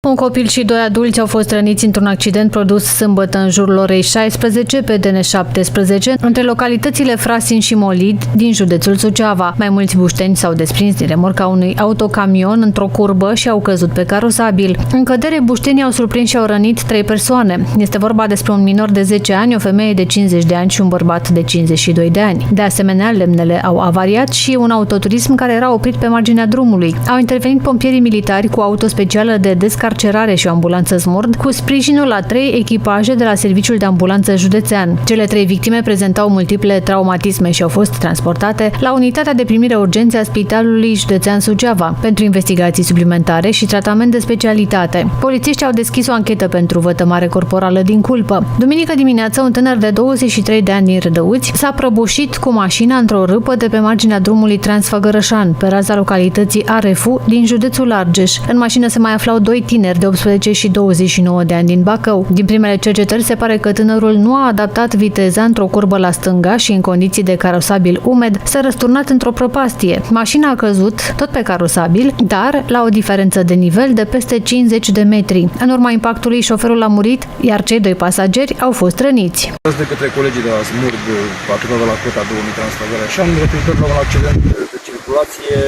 Un copil și doi adulți au fost răniți într-un accident produs sâmbătă în jurul orei 16 pe DN17 între localitățile Frasin și Molid din județul Suceava. Mai mulți bușteni s-au desprins din remorca unui autocamion într-o curbă și au căzut pe carosabil. În cădere, buștenii au surprins și au rănit 3 persoane. Este vorba despre un minor de 10 ani, o femeie de 50 de ani și un bărbat de 52 de ani. De asemenea, lemnele au avariat și un autoturism care era oprit pe marginea drumului. Au intervenit pompierii militari cu auto specială de descarcerare și o ambulanță Smurd, cu sprijinul la 3 echipaje de la Serviciul de Ambulanță Județean. Cele 3 victime prezentau multiple traumatisme și au fost transportate la unitatea de primire urgențe a Spitalului Județean Suceava pentru investigații suplimentare și tratament de specialitate. Polițiștii au deschis o anchetă pentru vătămare corporală din culpă. Duminică dimineață, un tânăr de 23 de ani din Rădăuți s-a prăbușit cu mașina într-o râpă de pe marginea drumului Transfăgărășan, pe raza localității Arefu din județul Argeș. În mașină se mai aflau 2 tineri de 18 și 29 de ani din Bacău. Din primele cercetări se pare că tânărul nu a adaptat viteza într-o curbă la stânga și în condiții de carosabil umed s-a răsturnat într-o prăpastie. Mașina a căzut tot pe carosabil, dar la o diferență de nivel de peste 50 de metri. În urma impactului, șoferul a murit, iar cei 2 pasageri au fost răniți. De către colegii de la Smurd, patrula de la Cota 2000 Transfăgărășan, referitor la un accident de circulație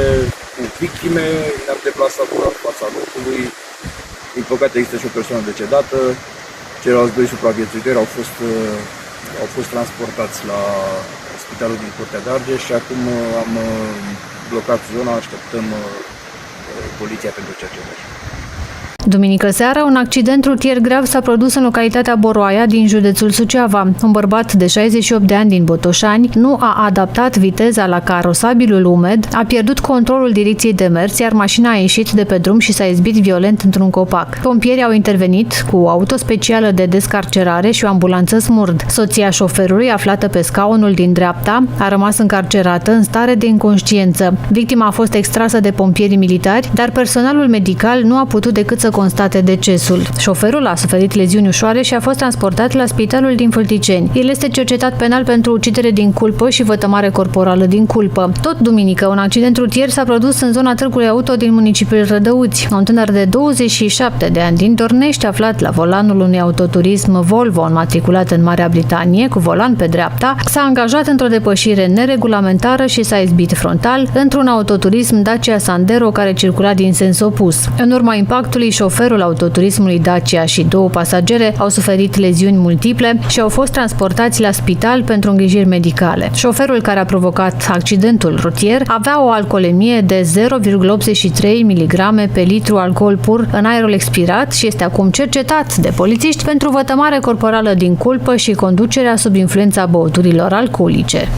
cu victime, ne-am deplasat la fața locului. Din păcate există și o persoană decedată, ceilalți 2 supraviețuitori au fost transportați la spitalul din Curtea de Argeș și acum am blocat zona, așteptăm poliția pentru cercetări. Duminică seara, un accident rutier grav s-a produs în localitatea Boroaia din județul Suceava. Un bărbat de 68 de ani din Botoșani nu a adaptat viteza la carosabilul umed, a pierdut controlul direcției de mers, iar mașina a ieșit de pe drum și s-a izbit violent într-un copac. Pompierii au intervenit cu o auto specială de descarcerare și o ambulanță Smurd. Soția șoferului, aflată pe scaunul din dreapta, a rămas încarcerată în stare de inconștiență. Victima a fost extrasă de pompierii militari, dar personalul medical nu a putut decât să constate decesul. Șoferul a suferit leziuni ușoare și a fost transportat la spitalul din Fălticeni. El este cercetat penal pentru ucidere din culpă și vătămare corporală din culpă. Tot duminică, un accident rutier s-a produs în zona Târgului Auto din municipiul Rădăuți. Un tânăr de 27 de ani din Dornești, aflat la volanul unui autoturism Volvo înmatriculat în Marea Britanie, cu volan pe dreapta, s-a angajat într-o depășire neregulamentară și s-a izbit frontal într-un autoturism Dacia Sandero care circula din sens opus. În urma impactului, șoferul autoturismului Dacia și 2 pasagere au suferit leziuni multiple și au fost transportați la spital pentru îngrijiri medicale. Șoferul care a provocat accidentul rutier avea o alcoolemie de 0,83 mg pe litru alcool pur în aerul expirat și este acum cercetat de polițiști pentru vătămare corporală din culpă și conducerea sub influența băuturilor alcoolice.